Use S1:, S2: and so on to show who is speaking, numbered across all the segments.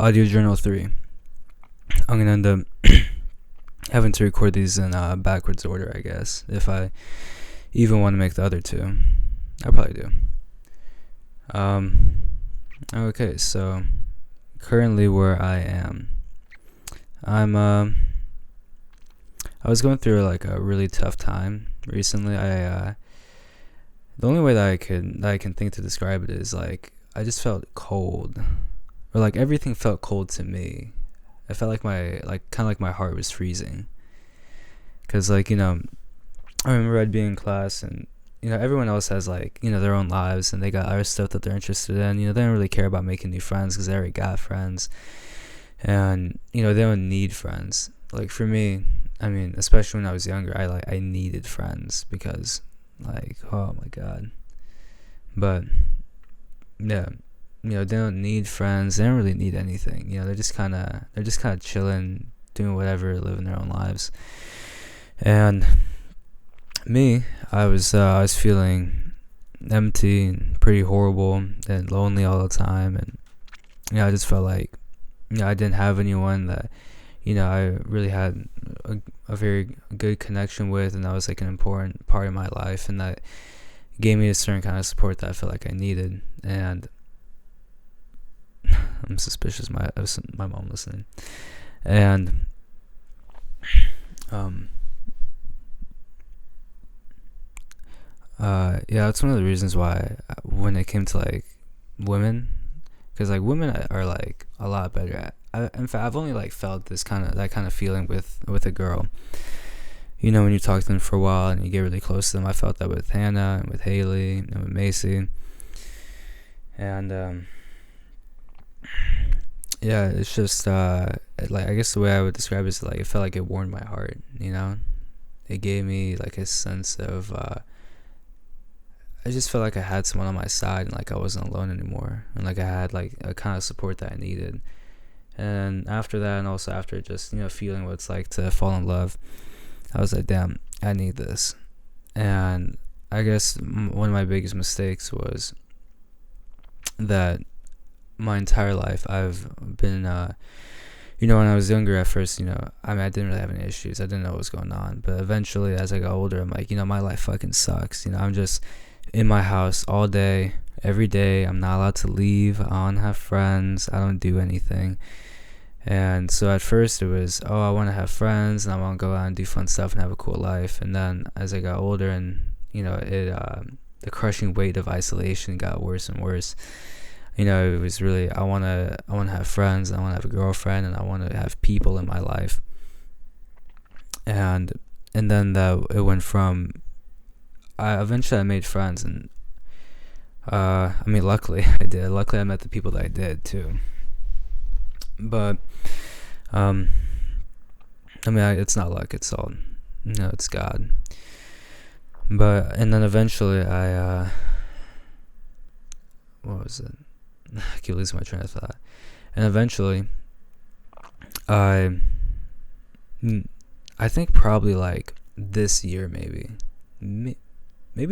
S1: Audio Journal 3. I'm gonna end up having to record these in backwards order, I guess, if I even want to make the other two. I probably do. Okay, so currently where I am, I was going through like a really tough time recently. The only way that I can think to describe it is like I just felt cold, or like everything felt cold to me. I felt like my heart was freezing, cause I remember I'd be in class and everyone else has their own lives and they got other stuff that they're interested in. They don't really care about making new friends because they already got friends, and they don't need friends. Like for me, I mean, especially when I was younger, I needed friends because oh my god. But yeah, they don't need friends. They don't really need anything. They're just kind of chilling, doing whatever, living their own lives. And me, I was feeling empty and pretty horrible and lonely all the time, and I just felt like I didn't have anyone that I really had a very good connection with, and that was like an important part of my life, and that gave me a certain kind of support that I felt like I needed. And I'm suspicious my mom listening. And yeah, that's one of the reasons why when it came to like women, because like women are like a lot better at. In fact, I've only like felt that kind of feeling with a girl. When you talk to them for a while and you get really close to them. I felt that with Hannah and with Haley and with Macy. And yeah, it's just like I guess the way I would describe it is like it felt like it warmed my heart. It gave me like a sense of I just felt like I had someone on my side and like I wasn't alone anymore, and like I had like a kind of support that I needed. And after that, and also after just feeling what it's like to fall in love, I was like, damn, I need this. And I guess one of my biggest mistakes was that my entire life I've been when I was younger at first, I didn't really have any issues. I didn't know what was going on. But eventually, as I got older, I'm like, my life fucking sucks. I'm just in my house all day, every day. I'm not allowed to leave. I don't have friends. I don't do anything. And so at first it was, I want to have friends and I want to go out and do fun stuff and have a cool life. And then as I got older and, the crushing weight of isolation got worse and worse. It was really, I want to have friends, and I want to have a girlfriend, and I want to have people in my life. And then it went from, eventually I made friends, and luckily I did. Luckily I met the people that I did too. But it's not luck. It's all, it's God. And then eventually I what was it? I keep losing my train of thought. And eventually I think probably like this year, maybe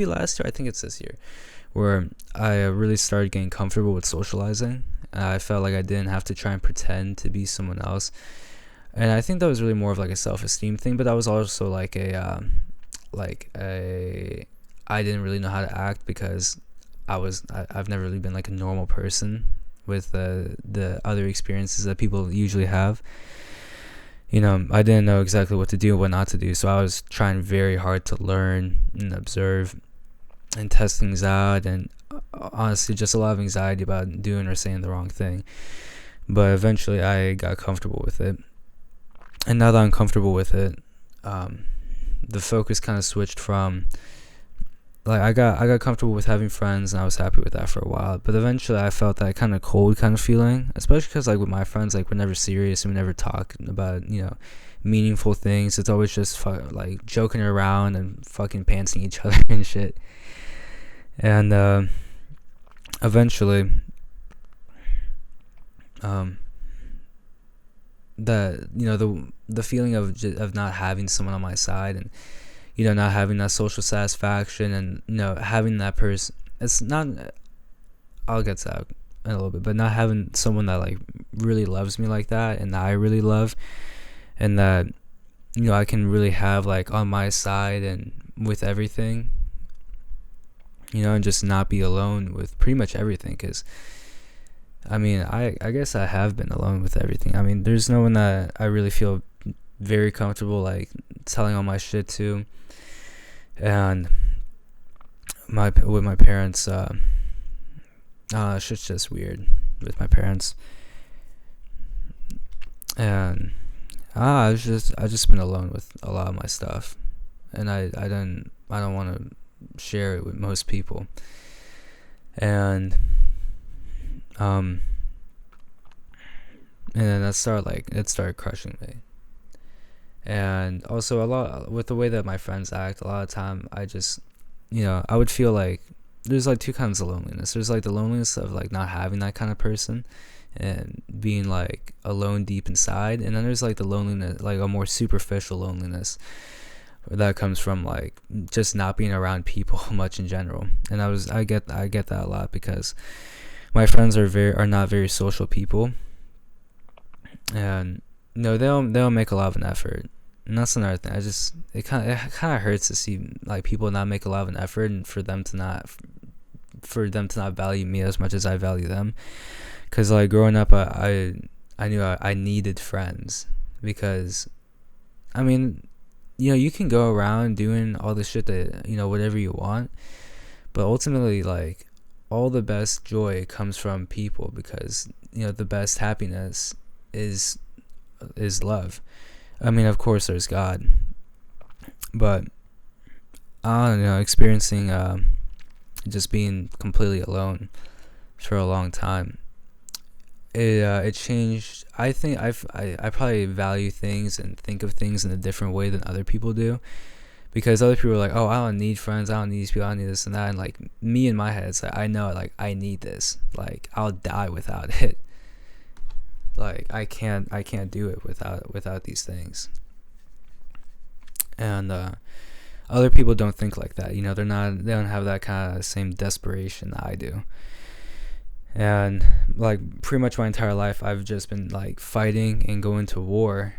S1: last year, I think it's this year, where I really started getting comfortable with socializing. I felt like I didn't have to try and pretend to be someone else. And I think that was really more of like a self-esteem thing, but that was also like I didn't really know how to act because I've never really been like a normal person with the other experiences that people usually have. I didn't know exactly what to do and what not to do, so I was trying very hard to learn and observe and test things out, and honestly just a lot of anxiety about doing or saying the wrong thing. But eventually I got comfortable with it, and now that I'm comfortable with it, the focus kind of switched from like I got comfortable with having friends, and I was happy with that for a while. But eventually I felt that kind of cold kind of feeling, especially because like with my friends, like we're never serious and we never talk about meaningful things. It's always just like joking around and fucking pantsing each other and shit. And eventually the feeling of not having someone on my side, and not having that social satisfaction, and having that person, it's not, I'll get to that in a little bit, but not having someone that like really loves me like that, and that I really love, and that, you know, I can really have like on my side and with everything, you know, and just not be alone with pretty much everything. Because I mean, I guess I have been alone with everything. I mean, there's no one that I really feel very comfortable like telling all my shit to, and with my parents, shit's just weird with my parents, and I just been alone with a lot of my stuff, and I don't want to share it with most people, and and then it started crushing me. And also, a lot with the way that my friends act, a lot of time I just, you know, I would feel like there's like two kinds of loneliness. There's like the loneliness of like not having that kind of person and being like alone deep inside, and then there's like the loneliness, like a more superficial loneliness that comes from like just not being around people much in general. And I get that a lot because my friends are not very social people, and no, they'll make a lot of an effort, and that's another thing. It kind of hurts to see like people not make a lot of an effort, and for them to not value me as much as I value them. Cause like growing up, I knew I needed friends, because I mean, you know, you can go around doing all the shit that, you know, whatever you want, but ultimately like all the best joy comes from people, because, you know, the best happiness is love. I mean, of course there's God, but I don't know, experiencing just being completely alone for a long time, it changed. I think I probably value things and think of things in a different way than other people do, because other people are like, oh, I don't need friends, I don't need these people, I don't need this and that, and like me in my head, it's like I know, like I need this, like I'll die without it, like I can't do it without these things. And other people don't think like that, you know, they don't have that kind of same desperation that I do. And like pretty much my entire life I've just been like fighting and going to war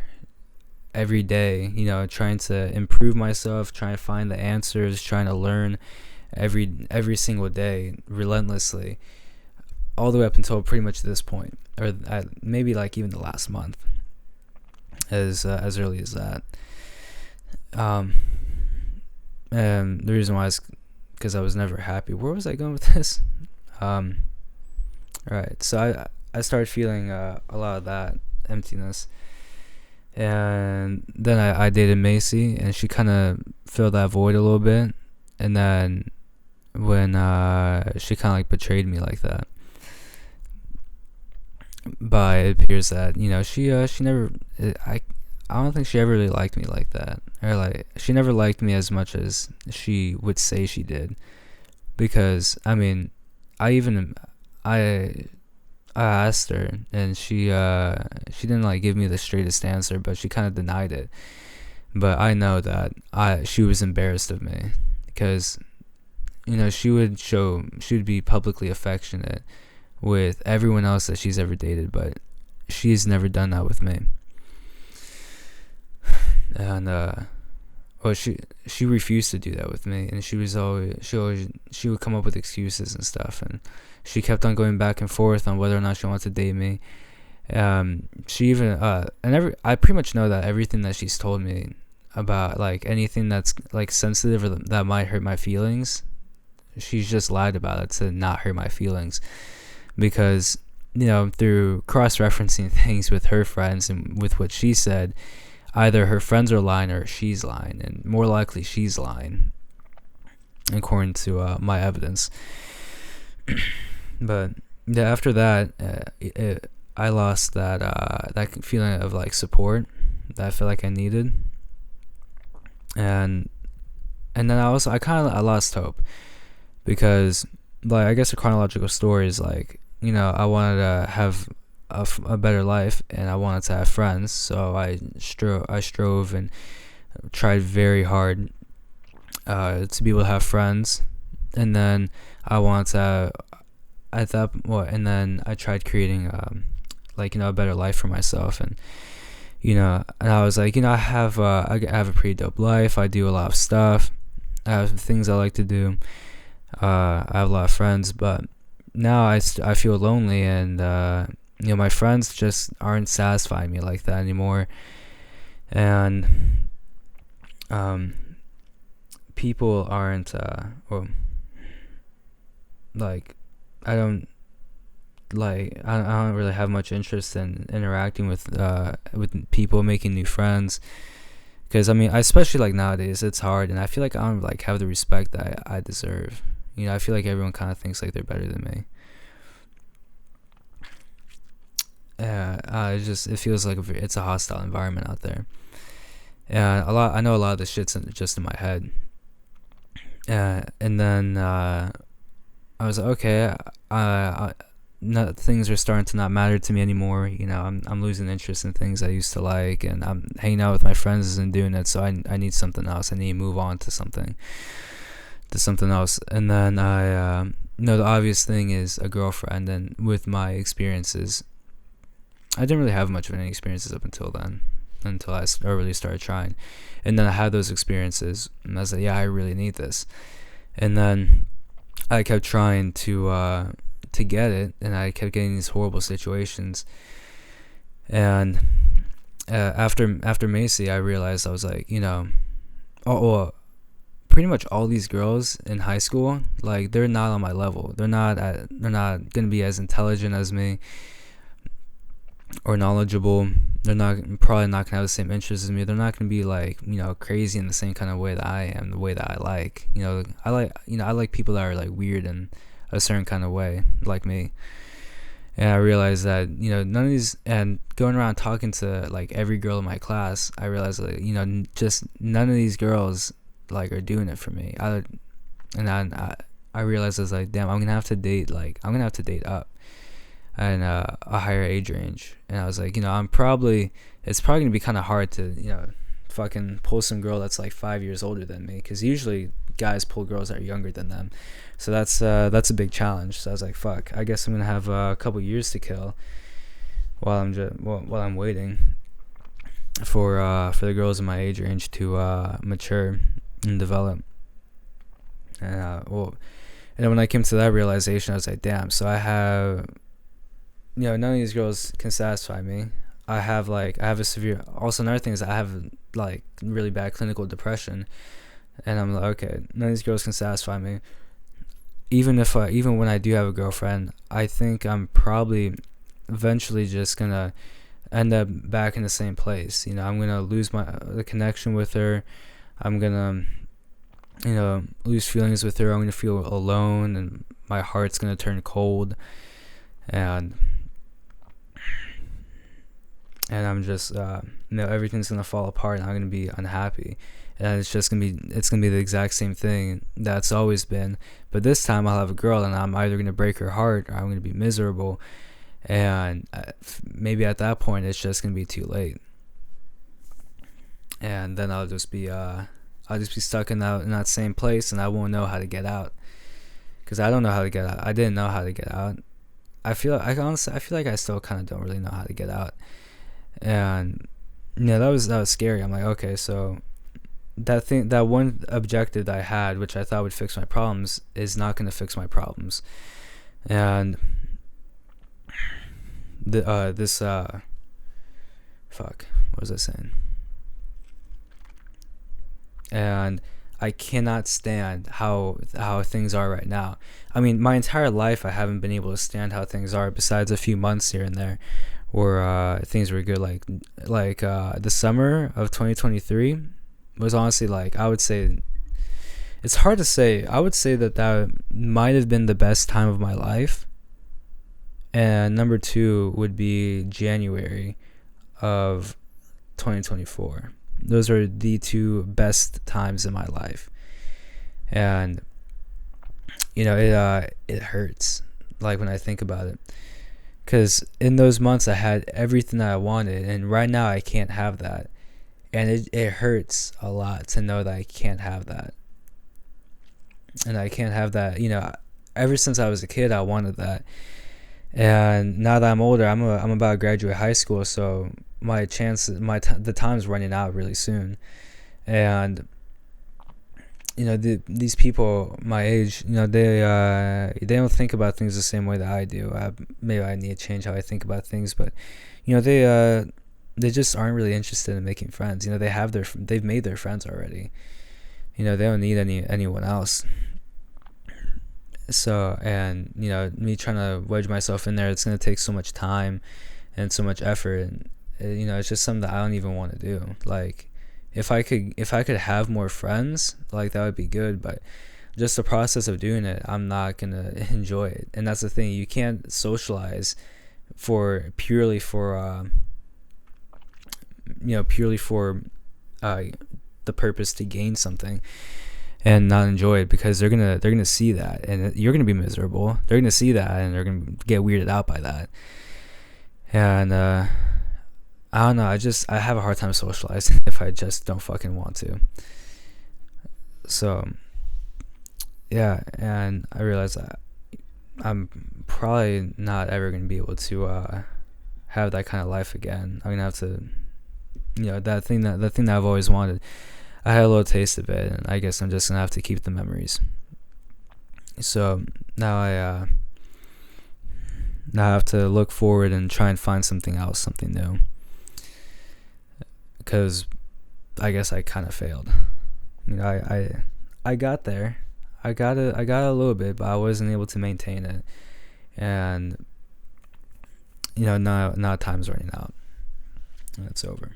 S1: every day, you know, trying to improve myself, trying to find the answers, trying to learn every single day relentlessly, all the way up until pretty much this point, or maybe like even the last month, as early as that. And the reason why is because I was never happy. Where was I going with this? Right, so I started feeling a lot of that emptiness, and then I dated Macy, and she kind of filled that void a little bit. And then when she kind of like betrayed me like that, but it appears that, you know, she never, I don't think she ever really liked me like that, or like she never liked me as much as she would say she did, because I mean, I asked her, and she didn't like give me the straightest answer, but she kind of denied it. But I know that she was embarrassed of me, because, you know, she would be publicly affectionate with everyone else that she's ever dated, but she's never done that with me. And well, she refused to do that with me, and she would come up with excuses and stuff, and she kept on going back and forth on whether or not she wanted to date me. She even I pretty much know that everything that she's told me about like anything that's like sensitive or that might hurt my feelings, she's just lied about it to not hurt my feelings, because, you know, through cross-referencing things with her friends and with what she said, either her friends are lying or she's lying, and more likely she's lying, according to my evidence. But yeah, after that, I lost that feeling of like support that I feel like I needed, and then I lost hope, because like I guess a chronological story is like, you know, I wanted to have a better life, and I wanted to have friends, so I strove and tried very hard to be able to have friends. And then I wanted to and then I tried creating like, a better life for myself. And and I was like, I have a pretty dope life. I do a lot of stuff. I have things I like to do. I have a lot of friends, but now I feel lonely, and my friends just aren't satisfying me like that anymore. And people aren't or like I don't I don't really have much interest in interacting with people, making new friends, because especially like nowadays it's hard, and I feel like I don't like have the respect that I deserve. I feel like everyone kind of thinks like they're better than me. It feels like it's a hostile environment out there, and I know a lot of this shit's just in my head. And then I was like, okay, things are starting to not matter to me anymore. I'm losing interest in things I used to like, and I'm hanging out with my friends isn't doing it. So I need something else. I need to move on to something else. And then the obvious thing is a girlfriend. And with my experiences, I didn't really have much of any experiences up until then, until I really started trying. And then I had those experiences, and I was like, yeah, I really need this. And then I kept trying to get it, and I kept getting these horrible situations. And after Macy, I realized, I was like, pretty much all these girls in high school, like, they're not on my level. They're not gonna be as intelligent as me or knowledgeable. They're probably not gonna have the same interests as me. They're not gonna be like, crazy in the same kind of way that I am, the way that I like. I like people that are like weird in a certain kind of way, like me. And I realized that, none of these, and going around talking to like every girl in my class, I realized that, just none of these girls like are doing it for me. I realized, I was like, damn, I'm gonna have to date up and a higher age range. And I was like, it's probably gonna be kind of hard to fucking pull some girl that's like 5 years older than me, because usually guys pull girls that are younger than them. So that's a big challenge. So I was like, fuck, I guess I'm gonna have a couple years to kill while I'm waiting for the girls in my age range to mature and develop. And and then when I came to that realization, I was like, damn, so I have, none of these girls can satisfy me. I have a severe, also another thing is I have like really bad clinical depression, and I'm like, okay, none of these girls can satisfy me. Even when I do have a girlfriend, I think I'm probably eventually just gonna end up back in the same place. I'm gonna lose the connection with her. I'm gonna lose feelings with her. I'm gonna feel alone, and my heart's gonna turn cold, and I'm just everything's gonna fall apart, and I'm gonna be unhappy. And it's gonna be the exact same thing that's always been, but this time I'll have a girl, and I'm either gonna break her heart or I'm gonna be miserable, and maybe at that point it's just gonna be too late, and then I'll just be stuck in that same place, and I won't know how to get out, because I don't know how to get out. I didn't know how to get out. I feel like I still kind of don't really know how to get out, and that was scary. I'm like, okay, so that one objective that I had, which I thought would fix my problems, is not going to fix my problems. And what was I saying? And I cannot stand how things are right now. My entire life I haven't been able to stand how things are, besides a few months here and there where things were good. Like the summer of 2023 was honestly, like, I would say, it's hard to say. I would say that might have been the best time of my life. And number 2 would be January of 2024. Those are the 2 best times in my life. And it hurts, like, when I think about it, because in those months I had everything that I wanted, and right now I can't have that. And it hurts a lot to know that I can't have that. And I can't have that, ever since I was a kid I wanted that. And now that I'm older, I'm about to graduate high school, so my chances, the time's running out really soon. And these people my age, they don't think about things the same way that I do. Maybe I need to change how I think about things, but they just aren't really interested in making friends. They've made their friends already. They don't need anyone else. So, and me trying to wedge myself in there, it's gonna take so much time and so much effort, and it's just something that I don't even want to do. Like, if I could have more friends, like, that would be good, but just the process of doing it, I'm not gonna enjoy it. And that's the thing, you can't socialize purely for the purpose to gain something and not enjoy it, because they're gonna see that, and you're gonna be miserable. They're gonna see that, and they're gonna get weirded out by that. And I don't know. I have a hard time socializing if I just don't fucking want to. So yeah, and I realize that I'm probably not ever gonna be able to have that kind of life again. I'm gonna have to, the thing that I've always wanted. I had a little taste of it, and I guess I'm just gonna have to keep the memories. So now I have to look forward and try and find something else, something new, because I guess I kind of failed. I got there, I got a little bit, but I wasn't able to maintain it, and now time's running out, and it's over.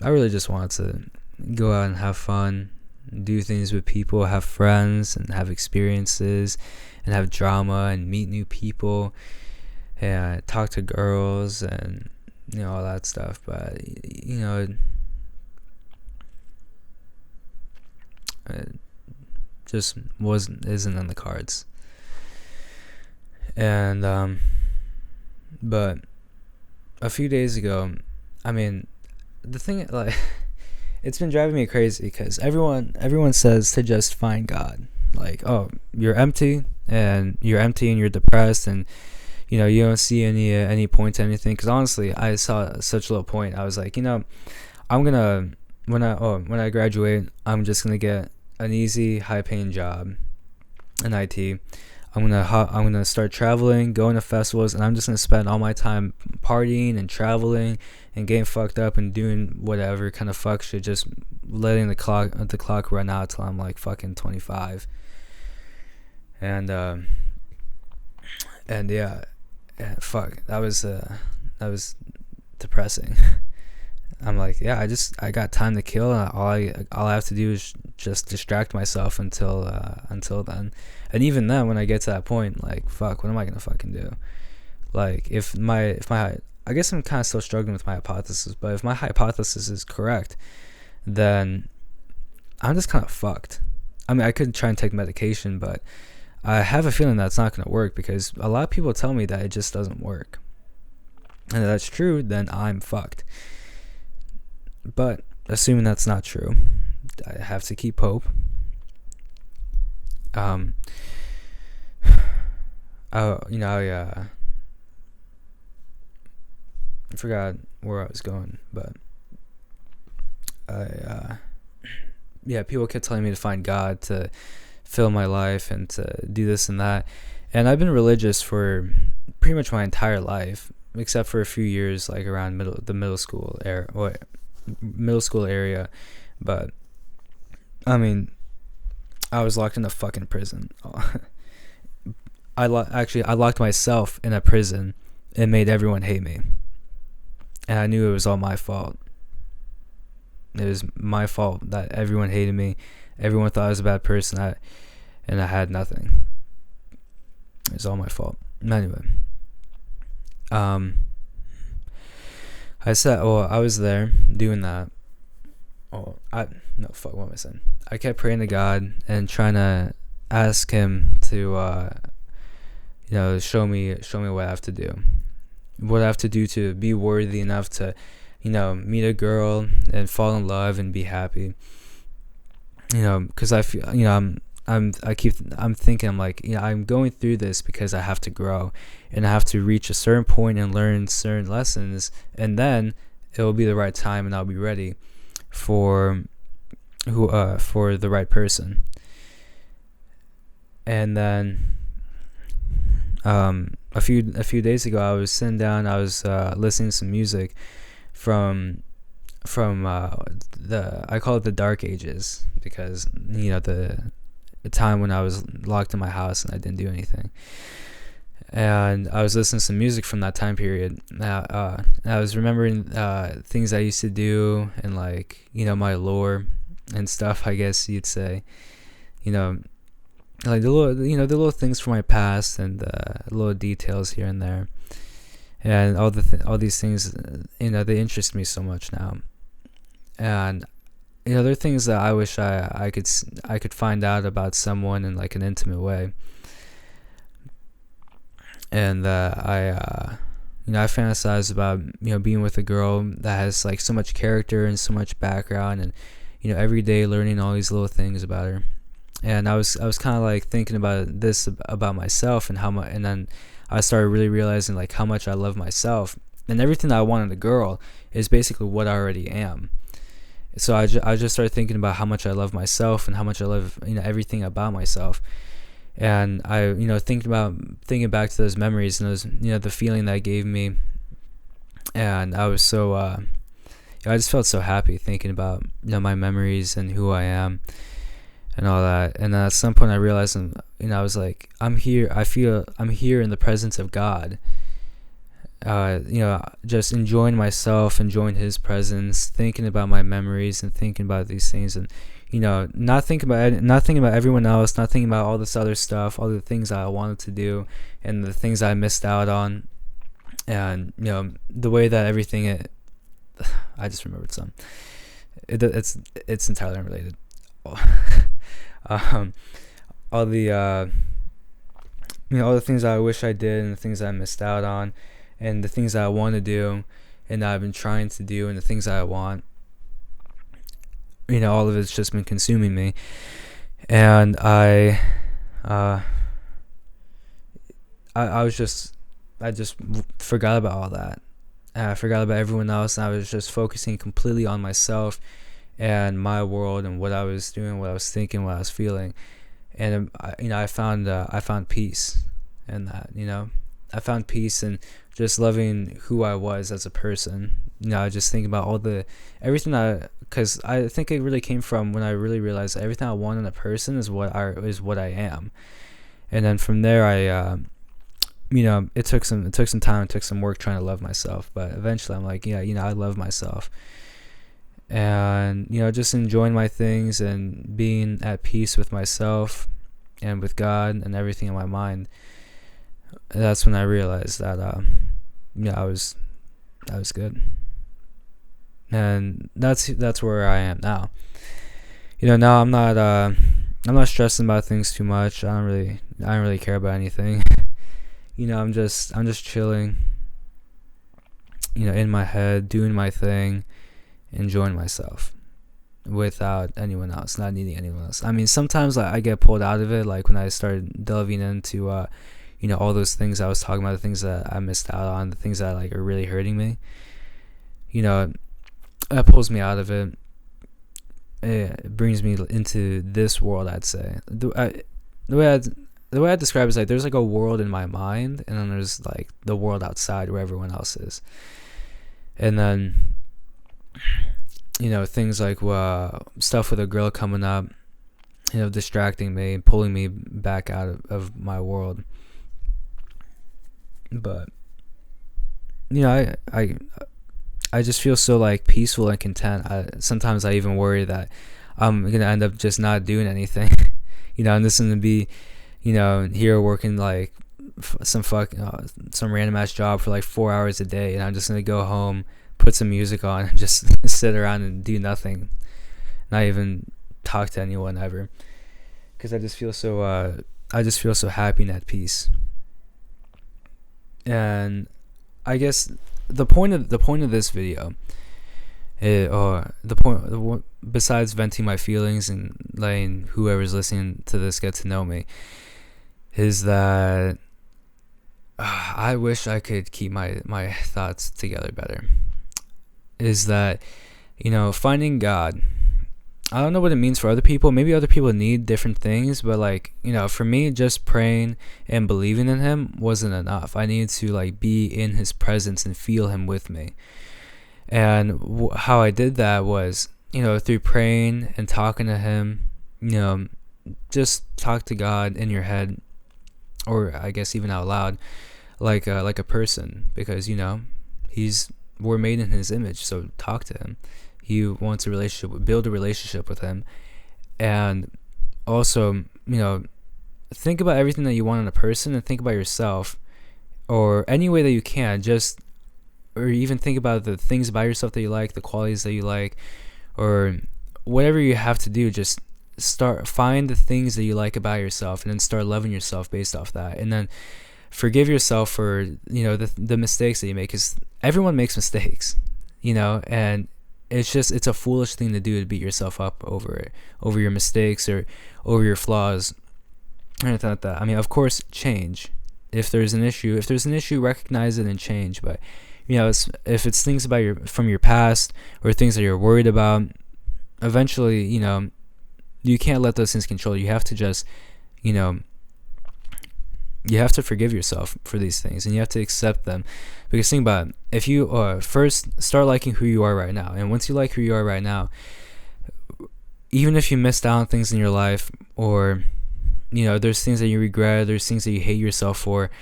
S1: I really just wanted to go out and have fun, do things with people, have friends, and have experiences, and have drama, and meet new people, and talk to girls, and all that stuff. But it just isn't in the cards. And but a few days ago, the thing, like, it's been driving me crazy, because everyone says to just find God. Like, oh, you're empty and you're depressed, and you don't see any point to anything. Because honestly, I saw such little point. I was like, I'm gonna, when I graduate, I'm just gonna get an easy, high-paying job in IT. I'm gonna start traveling, going to festivals, and I'm just gonna spend all my time partying and traveling and getting fucked up and doing whatever kind of fuck shit, just letting the clock run out till I'm like fucking 25. And yeah, fuck, that was depressing. I'm like, yeah, I got time to kill, and all I have to do is just distract myself until then. And even then, when I get to that point, like, fuck, what am I gonna fucking do? Like, if my I guess I'm kind of still struggling with my hypothesis, but if my hypothesis is correct, then I'm just kind of fucked. I could try and take medication, but I have a feeling that's not gonna work, because a lot of people tell me that it just doesn't work. And if that's true, then I'm fucked. But assuming that's not true, I have to keep hope. I forgot where I was going, but people kept telling me to find God, to fill my life, and to do this and that. And I've been religious for pretty much my entire life, except for a few years, like around the middle school area. But I was locked in a fucking prison. I locked myself in a prison and made everyone hate me. And I knew it was all my fault. It was my fault that everyone hated me. Everyone thought I was a bad person, and I had nothing. It was all my fault. Anyway, I was there doing that. What am I saying? I kept praying to God and trying to ask Him to, show me what I have to do. What I have to do to be worthy enough to, meet a girl and fall in love and be happy. Because I feel, I'm thinking, I'm like, I'm going through this because I have to grow, and I have to reach a certain point and learn certain lessons, and then it will be the right time, and I'll be ready for for the right person. And then a few days ago, I was sitting down, I was listening to some music from the I call it the dark ages, because the time when I was locked in my house and I didn't do anything. And I was listening to some music from that time period. I was remembering things I used to do, and like, my lore and stuff, I guess you'd say. Like the little things from my past, and little details here and there, and all these things, they interest me so much now. And there are things that I wish I could find out about someone in like an intimate way. And I fantasize about being with a girl that has like so much character and so much background, and every day learning all these little things about her. And I was kind of like thinking about this about myself, and and then I started really realizing like how much I love myself, and everything that I want in a girl is basically what I already am. So I just started thinking about how much I love myself, and how much I love everything about myself. And I thinking back to those memories, and those the feeling that gave me. And I was so I just felt so happy thinking about my memories and who I am and all that. And then at some point I realized, I was like, I'm here. I feel I'm here in the presence of God. Just enjoying myself, enjoying His presence, thinking about my memories, and thinking about these things, and not thinking about everyone else, not thinking about all this other stuff, all the things that I wanted to do, and the things I missed out on, and the way that everything. I just remembered some. It's entirely unrelated. All the all the things I wish I did, and the things I missed out on, and the things that I want to do, and that I've been trying to do, and the things that I want. All of it's just been consuming me, and I just forgot about all that. And I forgot about everyone else, and I was just focusing completely on myself and my world, and what I was doing, what I was thinking, what I was feeling. And I found peace in that. I found peace in just loving who I was as a person. I just think about everything because I think it really came from when I really realized that everything I want in a person is what I am. And then from there, it took some time, it took some work trying to love myself, but eventually I'm like, I love myself. And just enjoying my things, and being at peace with myself and with God and everything in my mind. That's when I realized that I was good. And that's where I am now. Now I'm not stressing about things too much. I don't really care about anything. I'm just chilling, in my head, doing my thing, enjoying myself without anyone else, not needing anyone else. I mean, sometimes I get pulled out of it, like when I started delving into all those things I was talking about, the things that I missed out on, the things that like are really hurting me. That pulls me out of it. It brings me into this world, I'd say. The way I describe it is like there's like a world in my mind, and then there's like the world outside where everyone else is. And then things like stuff with a girl coming up, distracting me, pulling me back out of my world. But I just feel so like peaceful and content. Sometimes I even worry that I'm gonna end up just not doing anything. I'm just gonna be here working like some random ass job for like 4 hours a day, and I'm just gonna go home, put some music on, and just sit around and do nothing, not even talk to anyone ever, because I just feel so happy and at peace. And I guess the point of this video or besides venting my feelings and letting whoever's listening to this get to know me, is that I wish I could keep my thoughts together better. Is that, finding God. I don't know what it means for other people. Maybe other people need different things, but for me, just praying and believing in him wasn't enough. I needed to be in his presence and feel him with me. And how I did that was, through praying and talking to him, just talk to God in your head, or I guess even out loud, like a person, because we're made in his image. So talk to him. He wants build a relationship with him. And also, think about everything that you want in a person, and think about yourself, or any way that you can, or even think about the things about yourself that you like, the qualities that you like, or whatever you have to do. Just find the things that you like about yourself, and then start loving yourself based off that. And then forgive yourself for, the mistakes that you make, because everyone makes mistakes, and it's a foolish thing to do, to beat yourself up over your mistakes or over your flaws or anything like that. I mean, of course, change. If there's an issue, recognize it and change. But if it's things from your past, or things that you're worried about, eventually, you can't let those things control you. You have to just, you have to forgive yourself for these things, and you have to accept them. Because think about it, if you first start liking who you are right now, and once you like who you are right now, even if you missed out on things in your life, or there's things that you regret, there's things that you hate yourself for,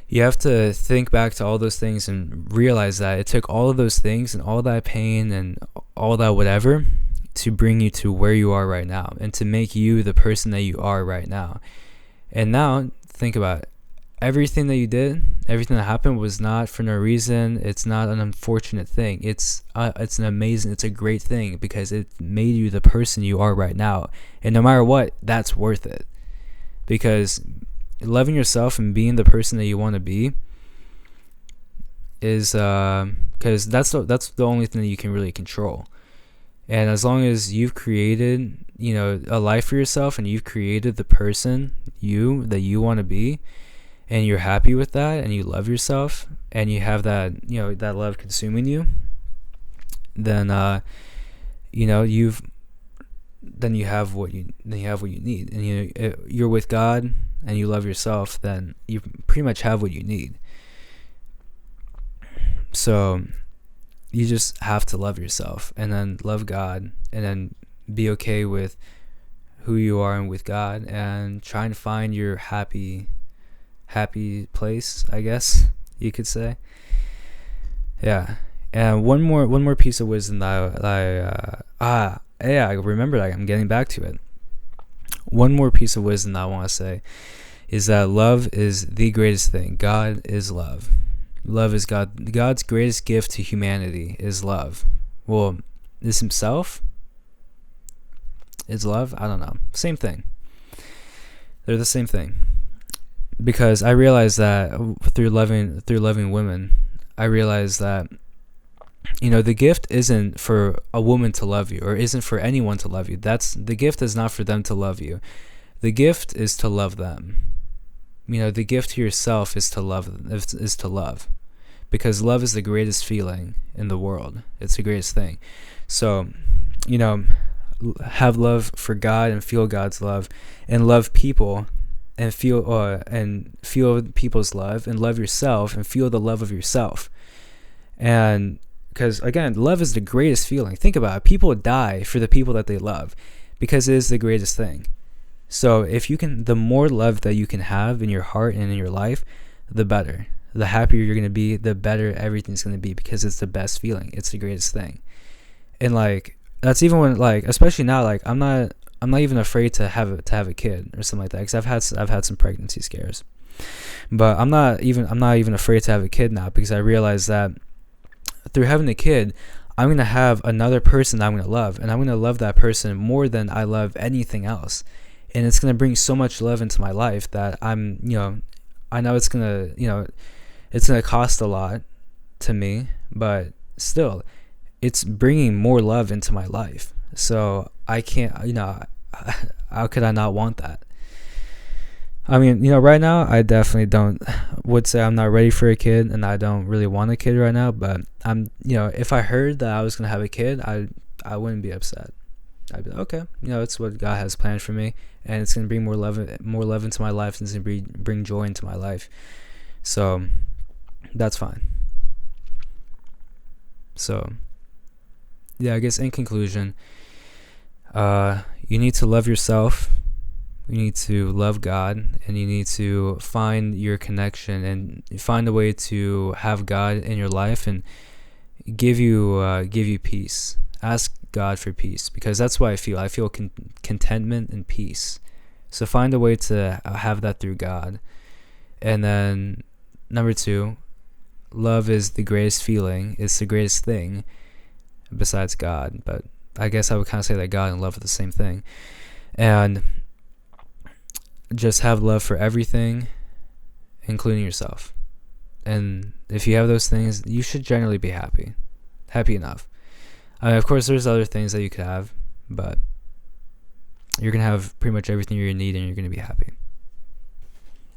S1: you have to think back to all those things and realize that it took all of those things and all that pain and all that whatever to bring you to where you are right now, and to make you the person that you are right now. And now think about it. Everything that you did, everything that happened was not for no reason. It's not an unfortunate thing. It's a great thing, because it made you the person you are right now. And no matter what, that's worth it. Because loving yourself and being the person that you want to be is because that's the only thing that you can really control. And as long as you've created, a life for yourself, and you've created the person that you want to be, and you're happy with that, and you love yourself, and you have that, that love consuming you, then you have what you need. And you're with God, and you love yourself, then you pretty much have what you need. So you just have to love yourself, and then love God, and then be okay with who you are and with God, and try and find your happy place, I guess you could say. Yeah. And one more piece of wisdom that I remember that. I'm getting back to it. One more piece of wisdom that I want to say is that love is the greatest thing. God is love. Love is God's greatest gift to humanity is love. Well, is himself? Is love? I don't know. Same thing. They're the same thing. Because I realized that through loving women, I realized that the gift isn't for a woman to love you, or isn't for anyone to love you. The gift is not for them to love you. The gift is to love them. The gift to yourself is to love, because love is the greatest feeling in the world. It's the greatest thing. So, have love for God, and feel God's love, and love people, and feel people's love, and love yourself, and feel the love of yourself. And because again, love is the greatest feeling. Think about it. People die for the people that they love, because it is the greatest thing. So if you can, the more love that you can have in your heart and in your life, the better. The happier you're going to be, the better everything's going to be, because it's the best feeling. It's the greatest thing. And that's even when, especially now, I'm not even afraid to have a kid or something like that, because I've had some pregnancy scares. But I'm not even afraid to have a kid now, because I realize that through having a kid, I'm going to have another person that I'm going to love, and I'm going to love that person more than I love anything else. And it's going to bring so much love into my life that I know it's going to, it's going to cost a lot to me, but still, it's bringing more love into my life. So I can't, how could I not want that? I mean, right now I definitely would say I'm not ready for a kid, and I don't really want a kid right now, but if I heard that I was going to have a kid, I wouldn't be upset. I'd be like, okay, it's what God has planned for me, and it's going to bring more love into my life, and it's going to bring joy into my life. So that's fine. So yeah, I guess in conclusion, you need to love yourself, you need to love God, and you need to find your connection and find a way to have God in your life and give you peace. Ask God for peace, because that's what I feel contentment and peace. So find a way to have that through God. And then number 2, love is the greatest feeling, it's the greatest thing besides God, but I guess I would kind of say that God and love are the same thing. And just have love for everything, including yourself. And if you have those things, you should generally be happy enough. I mean, of course there's other things that you could have, but you're gonna have pretty much everything you're gonna need, and you're gonna be happy.